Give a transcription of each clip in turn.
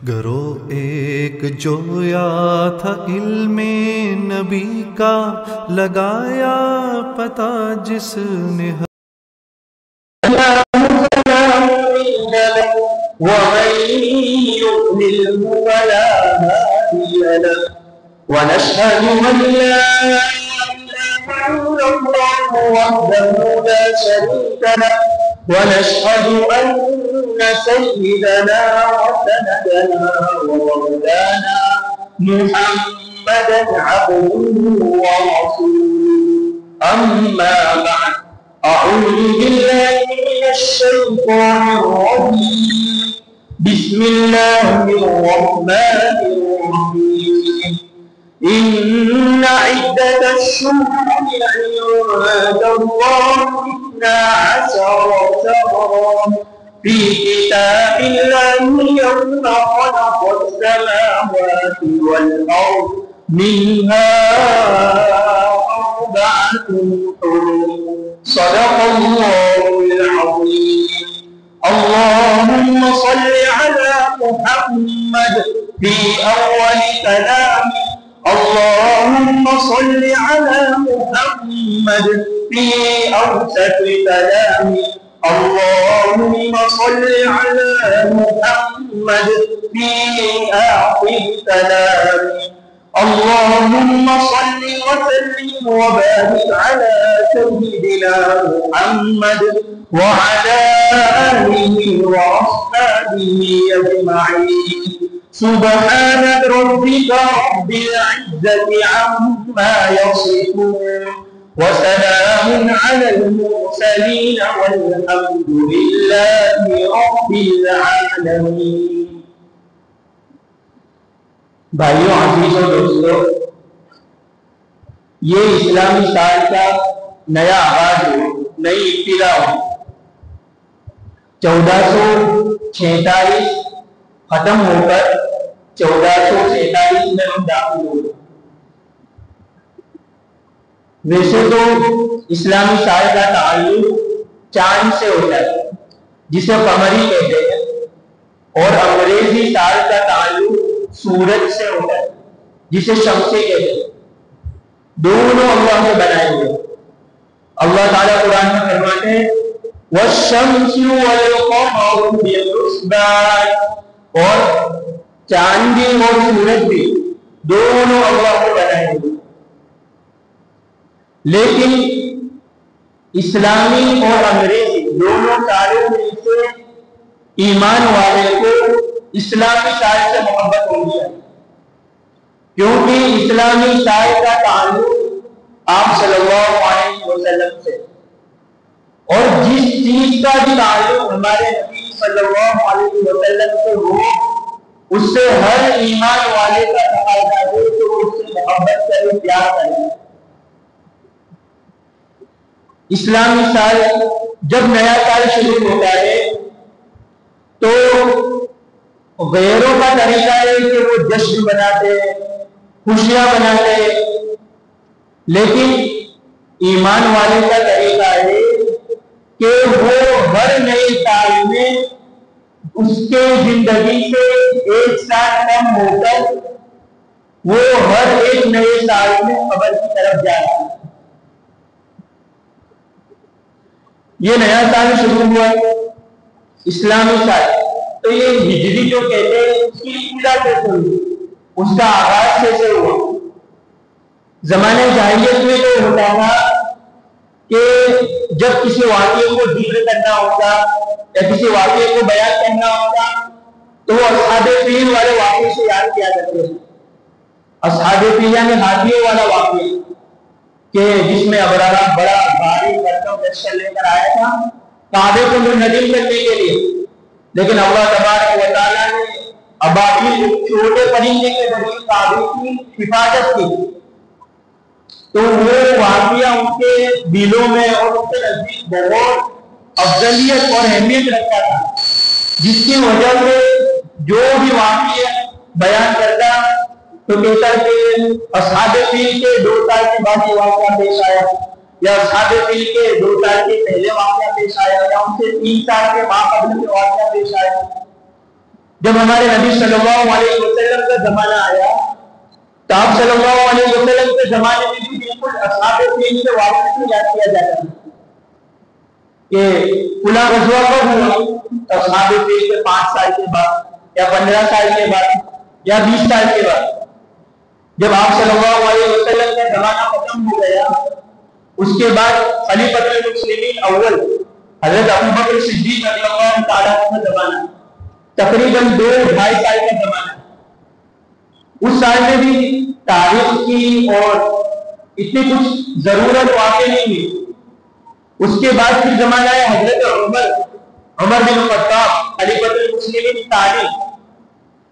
گرو ایک جویا تھا علم نبی کا، لگایا پتہ جس نے ومن يضلل فلا هادي له ونشهد أن لا إله إلا الله وحده لا شريك له ونشهد أن سيدنا وسندنا ومولانا محمدا عبده ورسوله أما بعد أعوذ بالله من الشيطان الرجيم بسم الله الرحمن الرحيم إن عدة الشهور عند الله 12 شهرا في كتاب الله يوم خلق السماوات والأرض منها 4 حرم صدق الله العظيم. اللهم صل على محمد في أول كلامه، اللهم صل على محمد في أوسط كلامه، اللهم صل على محمد في آخر كلامه، اللهم صل وسلم وبارك على سيدنا محمد وعلى آله وأصحابه أجمعين. سبحان ربك رب العزة عما يصفون وسلام على المرسلين والحمد لله رب العالمين. بھائیوں، عزیزوں، دوستوں، یہ اسلامی سال کا نیا آغاز ہو، نئی ابتدا ہو. 1446 ختم ہو کر 1447 میں ہم داخل ہوئے. ویسے تو اسلامی سال کا تعلق چاند سے ہوتا ہے جسے قمری کہتے ہیں، اور انگریزی سال کا تعلق سورج سے ہوتا ہے جسے شمسی کہتے ہیں. دونوں اللہ نے بنائے ہوئے. اللہ تعالیٰ قرآن میں فرماتے ہیں وَالشَّمْسِ وَالْقَمَرُ بِحُسْبَانٍ، اور چاند بھی اور سورج بھی دونوں اللہ نے بنائے ہوئے. لیکن اسلامی اور انگریزی دونوں سالوں میں سے ایمان والے کو اسلامی سال سے محبت ہونی ہے، کیونکہ اسلامی سال کا تعلق آپ صلی اللہ علیہ وسلم سے، اور جس چیز کا بھی تعلق ہمارے نبی صلی اللہ علیہ وسلم سے ہو، اس سے ہر ایمان والے کا تقاضا ہے کہ وہ اس سے محبت کرے، پیار کرے. اسلامی سال جب نیا سال شروع ہوتا ہے تو غیروں کا طریقہ ہے کہ وہ جشن مناتے، خوشیاں مناتے، لیکن ایمان والے کا طریقہ ہے کہ وہ ہر نئے سال میں اس کے زندگی سے 1 سال کم ہو کر وہ ہر ایک نئے سال میں قبر کی طرف جائے. یہ نیا سال شروع ہوا اسلامی سال، تو یہ ہجری جو کہتے ہیں اس کی ابتدا کیسے ہوئی، اس کا آغاز کیسے ہوا. زمانے جاہلیت میں تو ہوتا تھا کہ جب کسی واقعے کو ذکر کرنا ہوتا یا کسی واقعے کو بیان کرنا ہوتا تو وہ اصحاب فیل والے واقعے سے یاد کیا کرتے ہیں. اصحاب فیل یعنی ہاتھیوں والا واقعہ کہ جس میں ابرارہ بڑا بھاری برتن لشکر لے کر آیا تھا کعبے کو منہدم کرنے کے لیے، لیکن اللہ تبارک و تعالیٰ نے ابابیل چھوٹے پرندے کے ذریعے کعبے کی حفاظت کی. تو وہ واقعہ ان کے دلوں میں اور ان کے نزدیک بہت افضلیت اور اہمیت رکھتا تھا، جس کی وجہ سے جو بھی واقعہ بیان کرتا تو کہتا کہ اصحاب فیل کے 2 سال کے بعد یہ واقعہ پیش آیا، یا اصحاب فیل کے 2 سال کے پہلے واقعہ پیش آیا، یا ان سے 3 سال کے بعد قبل کے واقعہ پیش آیا. جب ہمارے نبی صلی اللہ علیہ وسلم کا زمانہ آیا تو آپ صلی اللہ علیہ وسلم کے زمانے میں بھی بالکل اصحاب فیل سے واپس نہیں یاد کیا جاتا کہ فلاں غزوہ کب ہوا، تو اصحاب فیل کے 5 سال کے بعد یا 15 سال کے بعد یا 20 سال کے بعد. جب آپ صلی اللہ علیہ وسلم کا زمانہ ختم ہو گیا اس کے بعد خلیفۃ المسلمین اول حضرت ابوبکر صدیق رضی اللہ تعالیٰ کا زمانہ تقریباً 2-2.5 سال کا زمانہ. اس سال میں بھی تاریخ کی اور اتنی کچھ ضرورت واقع نہیں ہوئی. اس کے بعد پھر زمانہ ہے حضرت عمر بن خطاب خلیفۃ المسلمین ثانی،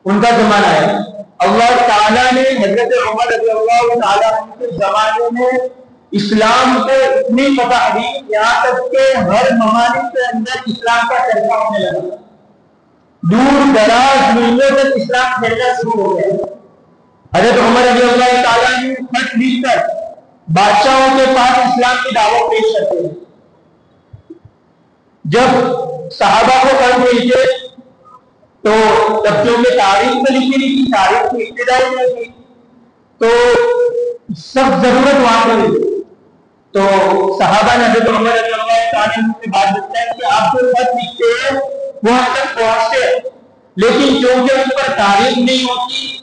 ان کا زمانہ ہے. اللہ تعالیٰ نے حضرت عمر رضی اللہ تعالیٰ کے زمانے میں اسلام کو اتنی فتح دی یہاں تک کہ ہر ممالک کے اندر اسلام کا چرچا ہونے لگا. دور دراز ملکوں تک اسلام پھیلنا شروع ہو گیا. حضرت عمر رضی اللہ تعالیٰ نے خط لکھ کر بادشاہوں کے پاس اسلام کی دعوت پیش کرتے ہیں. جب صحابہ کو خط بھیجے تو جب جو میں تاریخ میں لکھی نہیں تھی، تاریخ کی ابتدائی میں تھی، تو سب ضرورت واقع ہوئی. تو صحابہ نے حضرت عمر رضی اللہ تعالیٰ سے بات کرتے ہیں کہ آپ جو خط لکھتے ہیں وہ ہم تک پہنچتے ہیں، لیکن کیونکہ ان پر تاریخ نہیں ہوتی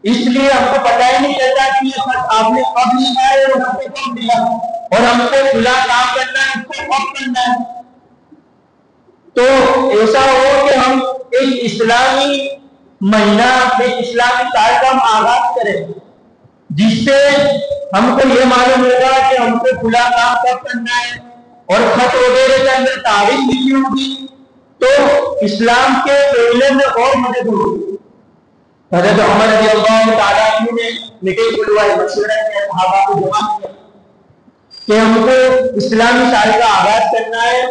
اس لیے ہم کو پتہ ہی نہیں چلتا کہ یہ خط آپ نے کب لکھا ہے اور ہم کو کب دیا اور ہم کو کھلا کام کرنا ہے، اس کو کب کرنا ہے. تو ایسا ہو کہ ہم ایک اسلامی مہینہ ایک اسلامی سال کا ہم آغاز کریں جس سے ہم کو یہ معلوم ہوگا کہ ہم کو کھلا کام کب کرنا ہے اور خط وغیرہ کے اندر تاریخ لکھی ہوگی تو اسلام کے پہلے میں اور مدد ہوگی. حضرت عمر رضی اللہ تعالیٰ عنہ نے میٹنگ بلوائے، مشورہ کیا، صحابہ کو جمع کیا کہ ہم کو اسلامی سال کا آغاز کرنا ہے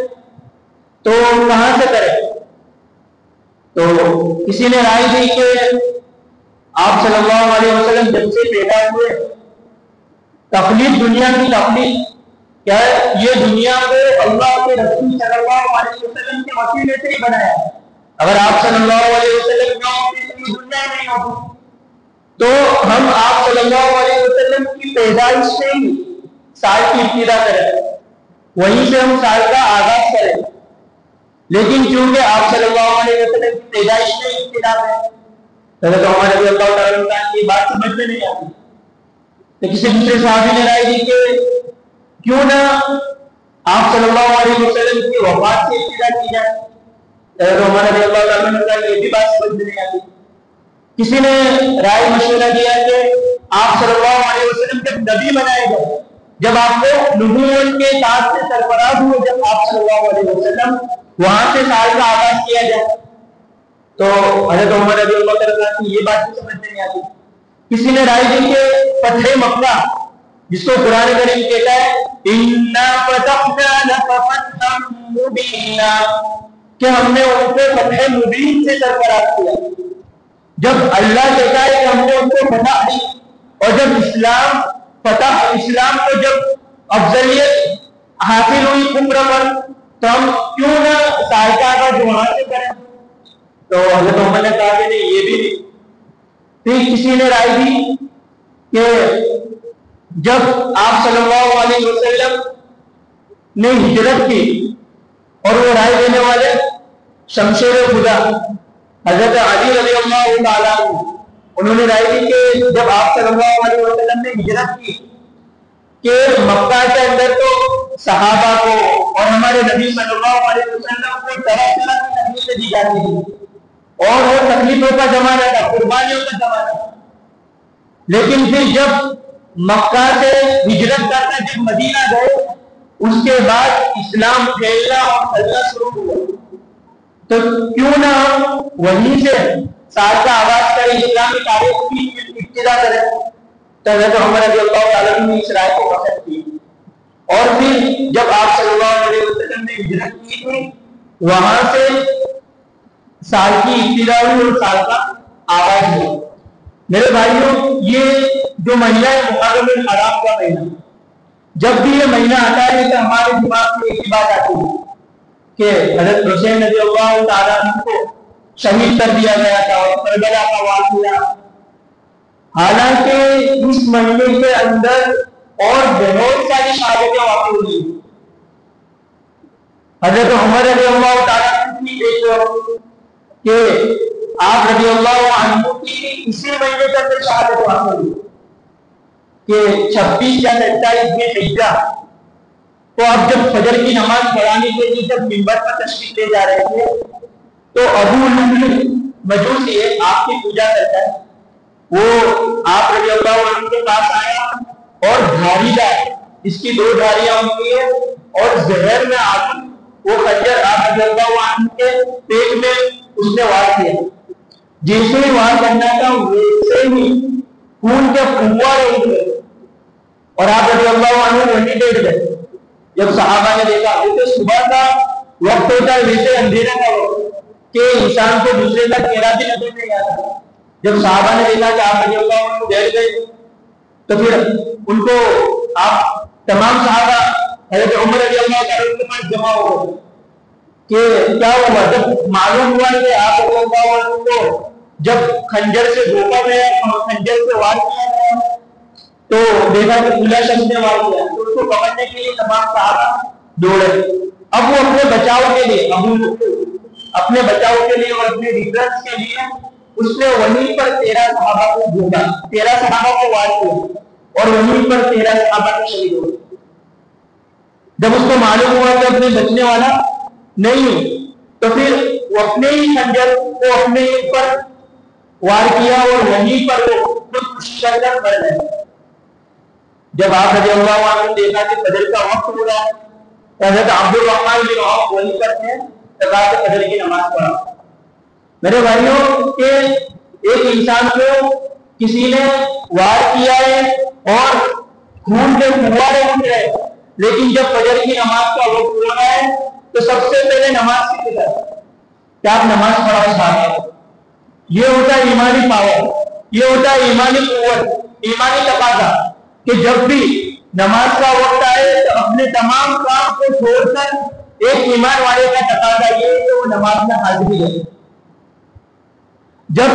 تو کہاں سے کریں. تو کسی نے رائے دی کہ آپ صلی اللہ علیہ وسلم جب سے پیدا ہوئے تخلیق، دنیا کی تخلیق کیا ہے، یہ دنیا کو اللہ کے رسول صلی اللہ علیہ وسلم کے وسیلے سے ہی بنایا. اگر آپ صلی اللہ علیہ وسلم نہ ہوتے تو دنیا نہیں ہوتی. تو ہم آپ صلی اللہ علیہ وسلم کی پیدائش سے ہی سال کی ابتدا کریں، وہیں سے ہم سال کا آغاز کریں. لیکن کیونکہ آپ صلی اللہ علیہ وسلم کی پیدائش سے ابتدا ہے، حضرت عمر رضی اللہ تعالیٰ عنہ کی بات سمجھ میں نہیں آتی. تو کسی دوسرے صحابی نے رائے دی کہ کیوں نہ آپ صلی اللہ علیہ وسلم کی وفات سے ابتدا کی جائے. حضرت عمر رضی اللہ تعالیٰ عنہ کا یہ بھی بات سمجھ میں نہیں آتی. کسی نے رائے مشورہ دیا کہ آپ صلی اللہ علیہ وسلم جب نبی بنائے گئے، جب آپ کو نبوت کے تاج سے سرفراز ہوئے، جب آپ صلی اللہ علیہ وسلم وہاں سے سال کا آغاز کیا جائے. تو حضرت عمر رضی اللہ تعالیٰ کی یہ بات بھی سمجھ میں نہیں آتی. کسی نے رائے دی کہ فتح مکہ، جس کو قرآن کریم کہتا ہے اِنَّا فَتَحْنَا لَكَ فَتْحًا مُبِينًا، کہ ہم نے ان کو فتح مبین سے سرفراز کیا. جب اللہ کہتا ہے کہ ہم نے ان کو فتح دی اور جب اسلام کو جب افضلیت حاصل ہوئی کفر پر، تو ہم کیوں نہ سال کا آغاز وہاں سے کریں. تو حضرت عمر نے کہا کہ نہیں، یہ بھی نہیں. پھر کسی نے رائے دی کہ جب آپ صلی اللہ علیہ وسلم نے ہجرت کی، اور وہ رائے دینے والے شمشیر خدا حضرت علی رضی اللہ تعالیٰ عنہ، انہوں نے رائے دی کہ جب آپ صلی اللہ علیہ وسلم نے ہجرت کی کہ مکہ کے اندر تو صحابہ کو اور ہمارے نبی صلی اللہ علیہ وسلم کو طرح طرح کی تکلیفیں دی جاتی تھی اور وہ تکلیفوں کا زمانہ تھا، قربانیوں کا زمانہ تھا. لیکن پھر جب مکہ سے ہجرت کرنا جب مدینہ گئے، اس کے بعد اسلام پھیلنا اور پھیلنا شروع ہوا. تو کیوں نہ ہم وہیں سے سال کا آغاز کریں، اسلامی تاریخ کی ابتدا کریں. تو حضرت عمر رضی اللہ تعالیٰ نے اس رائے کو پسند کی. اور پھر جب آپ صلی اللہ علیہ وسلم نے ہجرت کی تھی، وہاں سے سال کی ابتدا ہوئی اور سال کا آغاز ہوا. میرے بھائیوں، یہ جو مہینہ ہے محرم الحرام کا مہینہ، جب بھی یہ مہینہ آتا ہے تو ہمارے دماغ میں ایک ہی بات آتی ہے کہ حضرت حسین رضی اللہ تعالیٰ عنہ کو شہید کر دیا گیا تھا اور کربلا کا واقعہ. حالانکہ اس مہینے کے اندر اور بہت ساری شہادتیں واقع ہوئی. حضرت عمر رضی اللہ تعالیٰ عنہ کہ آپ رضی اللہ عنہ کی اسی مہینے کے اندر شہادت واقع ہوئی کہ 26 یا 27 میں ہجرہ. تو اب جب فجر کی نماز پڑھانے کے لیے جب منبر پر تشریف لے جا رہے تھے تو ابو لؤلؤ مجوسی آپ کی پوجا کرتا ہے، وہ آپ رضی اللہ عنہ کے پاس آیا اور دھاری دار، اس کی 2 دھاریاں ہوتی ہیں اور زہر میں آلو وہ خنجر آپ رضی اللہ عنہ کے پیٹ میں اس نے وار کیا. جیسے ہی وار کرنا تھا ویسے ہی خون کے فوارے اٹھ گئے اور آپ رضی اللہ عنہ وہیں لیٹ گئے. جب صحابہ نے دیکھا تو صبح کا وقت ہوتا ہے، ویسے اندھیرے کا وقت کہ انسان کو دوسرے کا چہرہ بھی نظر نہیں آتا. جب صحابہ نے دیکھا کہ آپ رضی اللہ عنہ بیٹھ گئے تو پھر ان کو آپ تمام صحابہ حضرت عمر رضی اللہ عنہ کے پاس جمع ہو گئے کہ کیا ہوا. جب معلوم ہوا کہ آپ رضی اللہ عنہ کو جب خنجر سے دھوکا گیا اور خنجر سے وار کیا گیا تو دیکھا کہ کھلا شخص نے وار کیا تو اس کو پکڑنے کے لیے تمام صحابہ دوڑے. اب وہ اپنے بچاؤ کے لیے اپنے بچاؤ کے لیے اور اپنے ڈیفرنس کے لیے اس نے وہیں پر 13 صحابہ کو ڈھونڈا، 13 صحابہ کو وار کیا اور وہیں پر 13 صحابہ کو شہید ہو گئے. جب اس کو معلوم ہوا کہ اپنے بچنے والا نہیں ہو تو پھر وہ اپنے ہی خنجر کو اپنے پر وار کیا اور وہیں پر وہ خود مر گئے. جب آپ رضی اللہ عنہ نے دیکھا کہ فجر کا وقت ہو رہا ہے، حضرت عبد الرحمن بن عوف وہیں پر تھے، تقاضے فجر کی نماز پڑھا. میرے بھائیوں کہ ایک انسان کو کسی نے وار کیا ہے اور خون کے فوارے اٹھ رہے ہیں، لیکن جب فجر کی نماز کا وقت ہو رہا ہے تو سب سے پہلے نماز کی فکر کہ آپ نماز پڑھا چاہتے ہیں. یہ ہوتا ہے ایمانی پاور، یہ ہوتا ہے ایمانی قوت، ایمانی تقاضا کہ جب بھی نماز کا وقت آئے تو اپنے تمام کام کو چھوڑ کر ایک ایمان والے کا تقاضا یہ کہ وہ نماز میں حاضری ہے. جب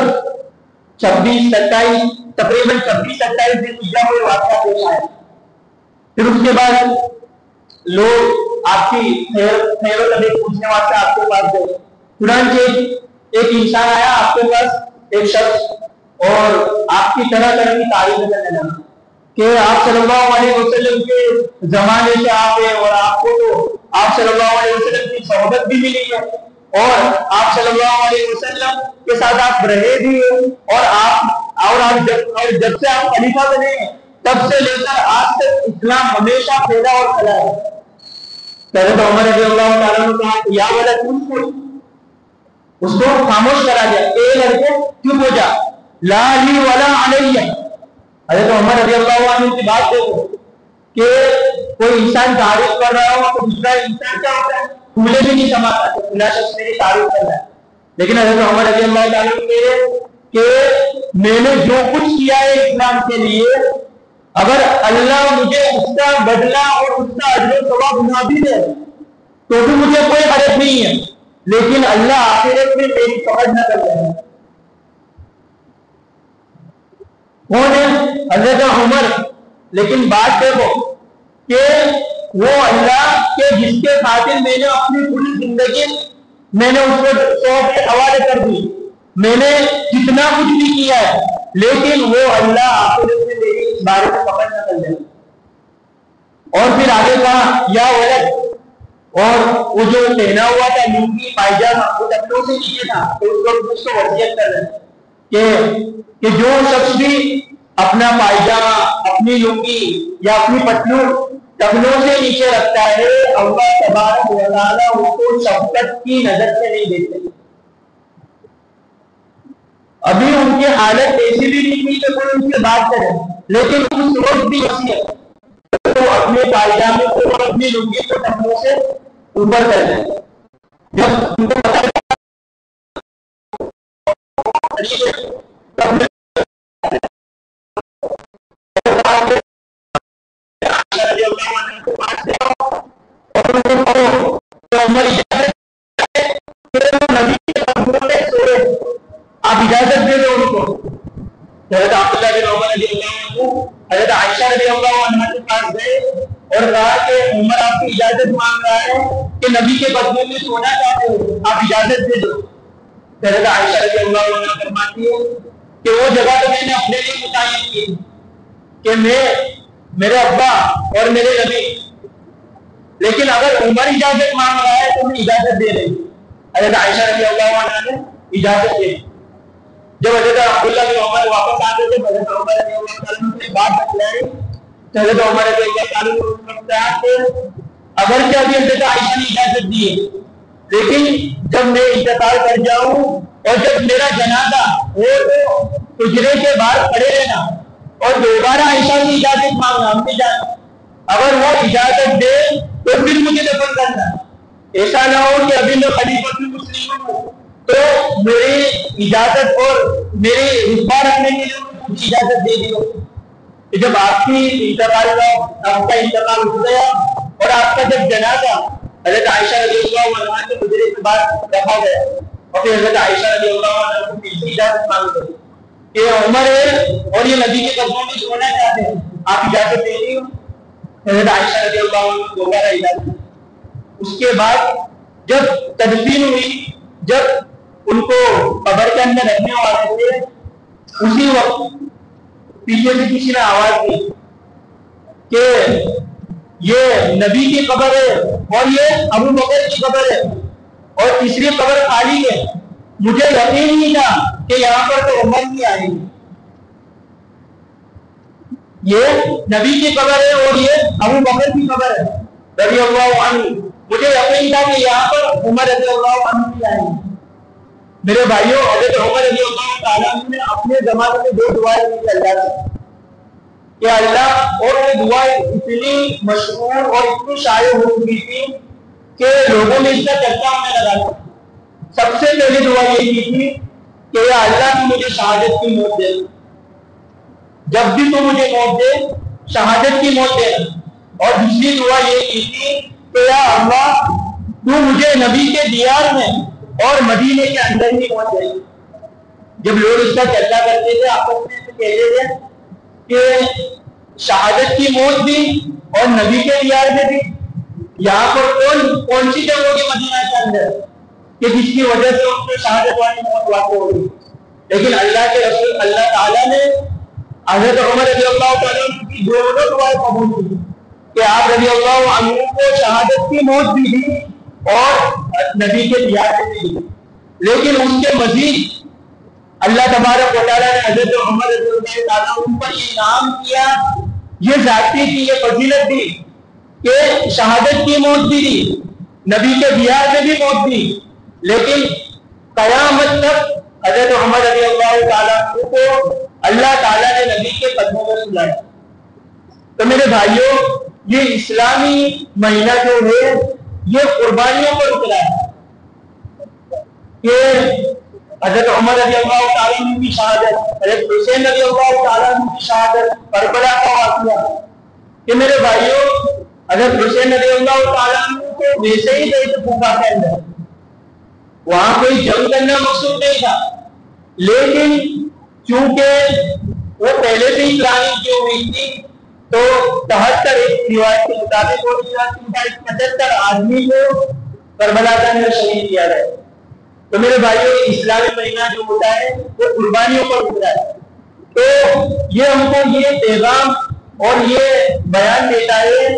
26-27 تقریباً 26-27 دن میں واقعہ پیش آیا پھر اس کے بعد لوگ آپ کی خیر و طبیعت پوچھنے واسطے آپ کے پاس گئے. چنانچہ ایک انسان آیا آپ کے پاس، ایک شخص، اور آپ کی طرح طرح کی تعریف کرنے لگا کہ آپ صلی اللہ علیہ وسلم کے زمانے سے آپ ہیں اور آپ کو تو آپ صلی اللہ علیہ وسلم کی صحبت بھی ملی ہے اور آپ صلی اللہ علیہ وسلم کے ساتھ آپ رہے بھی ہیں اور جب سے آپ خلیفہ بنے ہیں تب سے لے کر آج تک اسلام ہمیشہ پھیلا اور پھیلا ہے. حضرت عمر رضی اللہ تعالیٰ نے کہا یا والا تم اس کو خاموش کرا دیا، اے لڑکے چپ ہو جا، لا لی ولا علیہ. حضرت عمر رضی اللہ عنہ کی بات دیکھو کہ کوئی انسان تعریف کر رہا ہو تو دوسرا انسان کیا ہوتا ہے، پھولے بھی نہیں سماتا تو کھلا شخص میری تعریف کر رہا ہے. لیکن حضرت عمر رضی اللہ تعالیٰ کہ میں نے جو کچھ کیا ہے اسلام کے لیے، اگر اللہ مجھے اس کا بدلہ اور اس کا اجر و ثواب نہ بھی دے تو بھی مجھے کوئی حرج نہیں ہے، لیکن اللہ آخرت میں میری توجہ نہ کر رہا ہے. کون ہے؟ حضرت عمر. لیکن بات دیکھو کہ وہ اللہ کے جس کے خاطر میں نے اپنی پوری زندگی میں نے اس کو 100 کے حوالے کر دی، میں نے کتنا کچھ بھی کیا ہے، لیکن وہ اللہ آخرت میں میری اس بارے میں پکڑ نہ کر لے. اور پھر آگے کہا یا ولد، اور وہ جو پہنا ہوا تھا لنگی پائجامہ وہ ٹکڑوں سے نیچے تھا تو اس کو وصیت کر رہے کہ جو شخص بھی اپنا پائجامہ، اپنی لنگی یا اپنی پتلون ٹکڑوں سے نیچے رکھتا ہے اللہ تبارک و تعالیٰ اس کو شفقت کی نظر سے نہیں دیتے. ابھی ان کی حالت ایسی بھی نہیں تھی کہ کوئی ان سے بات کرے، لیکن اس روز بھی وصیت تو اپنے پائجامے کو اور اپنی لنگی کو ٹکڑوں سے اوپر کر دیں. جب ان کو پتہ نبی کے حضرت عبداللہ بن عمر رضی اللہ عنہ حضرت عائشہ رضی اللہ عنہ کے پاس گئے اور کہا کہ عمر آپ کی اجازت مانگ رہا ہے کہ نبی کے بدلے میں سونا چاہتے ہو، آپ اجازت دے دو۔ حضرت عائشہ رضی اللہ عنہ فرماتی ہے کہ وہ جگہ تو میں نے اپنے لیے متعین کی کہ میں، میرے ابا اور میرے نبی، لیکن اگر عمر اجازت مانگ رہا ہے تو میں اجازت دے رہی۔ حضرت عائشہ رضی اللہ عنہ نے اجازت دے۔ جب حضرت عبداللہ بن عمر واپس آتے تھے حضرت عمر رضی اللہ عنہ سے بات بتلائی تو حضرت عمر رضی اللہ عنہ کو سمجھتا ہے کہ اگرچہ ابھی حضرت عائشہ نے اجازت دی ہے، لیکن جب میں انتقال کر جاؤں اور جب میرا جنازہ ہو تو حجرے کے باہر کھڑے رہنا اور دوبارہ عائشہ کی اجازت مانگنا، امی جان اگر وہ اجازت دے تو پھر مجھے دفن کرنا، ایسا نہ ہو کہ ابھی میں خلیفۃ المسلمین ہوں تو میری اجازت اور میری رتبہ رکھنے کے لیے مجھے اجازت دے دیو۔ جب آپ کی انتقال آپ کا انتقال ہو گیا اور آپ کا جب جنازہ حضرت عائشہ رضی اللہ عنہ کے حجرے کے بعد رکھا گیا اور پھر حضرت عائشہ رضی اللہ عنہ کو پھر سے اجازت مانگ گئی کہ عمر ہے اور یہ نبی کے قدموں میں سونا چاہتے ہیں، آپ اجازت دے رہی ہو؟ حضرت عائشہ رضی اللہ عنہ کو دوبارہ اجازت۔ اس کے بعد جب تدفین ہوئی، جب ان کو قبر کے اندر رکھنے والے تھے، اسی وقت پیچھے سے کسی نے آواز دی کہ یہ نبی کی قبر ہے اور یہ ابو بکر کی قبر ہے اور تیسری قبر خالی ہے، مجھے یقین نہیں تھا کہ یہاں پر تو عمر نہیں آئے گی، یہ نبی کی قبر ہے اور یہ ابو بکر کی قبر ہے رضی اللہ عنہ، مجھے یقین تھا کہ یہاں پر عمر رضی اللہ عنہ نہیں آئے گی۔ میرے بھائیوں، حضرت عمر رضی اللہ تعالیٰ نے اپنے زمانے میں دو دعائیں کی اللہ سے کہ اللہ، اور وہ دعائیں اتنی مشہور اور اتنی شائع ہو چکی تھی کہ لوگوں میں اس کا چرچا ہونے لگا تھا۔ سب سے پہلی دعا یہ کی تھی کہ یا اللہ تو مجھے شہادت کی موت دے، جب بھی تو مجھے موت دے شہادت کی موت دے۔ اور دوسری دعا یہ کی تھی کہ یا اللہ تو مجھے نبی کے دیار میں اور مدینے کے اندر ہی موت دے۔ جب لوگ اس کا چرچا کرتے تھے آپس میں کہتے تھے کہ شہادت کی موت بھی اور نبی کے دیار میں بھی، یہاں پر کون سی جگہ ہوگی مدینہ کے اندر کہ جس کی وجہ سے ان کو شہادت والی موت واقع ہوگی؟ لیکن اللہ کے رسول اللہ تعالیٰ نے حضرت عمر رضی اللہ تعالیٰ کی دونوں دعائیں قبول کی کہ آپ رضی اللہ عنہ کو شہادت کی موت بھی دی اور نبی کے دیار میں بھی دی، لیکن اس کے مزید اللہ تبارک و تعالیٰ نے حضرت عمر رضی اللہ تعالیٰ ان پر یہ انعام کیا، یہ ذاتی کی یہ فضیلت دی کہ شہادت کی موت بھی دی، نبی کے دیار میں بھی موت دی، لیکن قیامت تک حضرت عمر رضی اللہ تعالیٰ کو اللہ تعالیٰ نے نبی کے قدموں میں سلایا۔ تو میرے بھائیوں، یہ اسلامی مہینہ جو ہے یہ قربانیوں پر اترا ہے کہ حضرت عمر رضی اللہ تعالیٰ عنہ کی شہادت، حضرت حسین رضی اللہ تعالیٰ عنہ کی شہادت، کربلا کا واقعہ کہ میرے بھائیوں حضرت حسین رضی اللہ تعالیٰ عنہ کو ویسے ہی بیت پھونکا کے اندر، وہاں کوئی جنگ کرنا مقصود نہیں تھا، لیکن چونکہ وہ پہلے سے ہی پلاننگ کی ہوئی تھی تو 73 ایک روایت کے مطابق وہ 75 آدمی کو کربلا کے اندر شہید کیا گیا۔ تو میرے بھائیوں، اسلامی مہینہ جو ہوتا ہے وہ قربانیوں پر اترا ہے، تو یہ ہم کو یہ پیغام اور یہ بیان دیتا ہے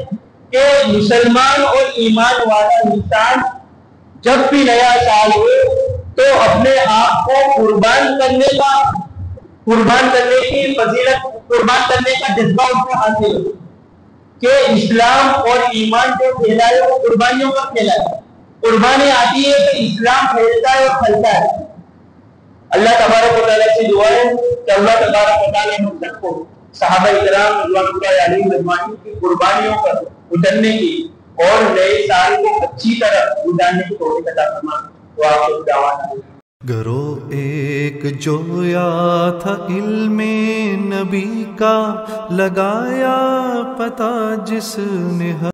کہ مسلمان اور ایمان والا انسان جب بھی نیا سال ہو تو اپنے آپ کو قربان کرنے کی فضیلت، قربان کرنے کا جذبہ اس کو حاصل ہو کہ اسلام اور ایمان جو کہلائے وہ قربانیوں کا کہلائے۔ قربانی آتی ہے کہ اسلام پھیلتا ہے اور پھلتا ہے۔ اللہ تبارک و تعالیٰ سے دعا ہے کہ اللہ تبارک و تعالیٰ ہم سب کو صحابہ کرام رضوان اللہ علیہم اجمعین کی قربانیوں پر اترنے کی اور نئے سال کو اچھی طرح گزارنے کی توفیق عطا فرمائے۔ وآخر دعوانا گرو ایک جویا تھا علم نبی کا، لگایا پتہ جس نے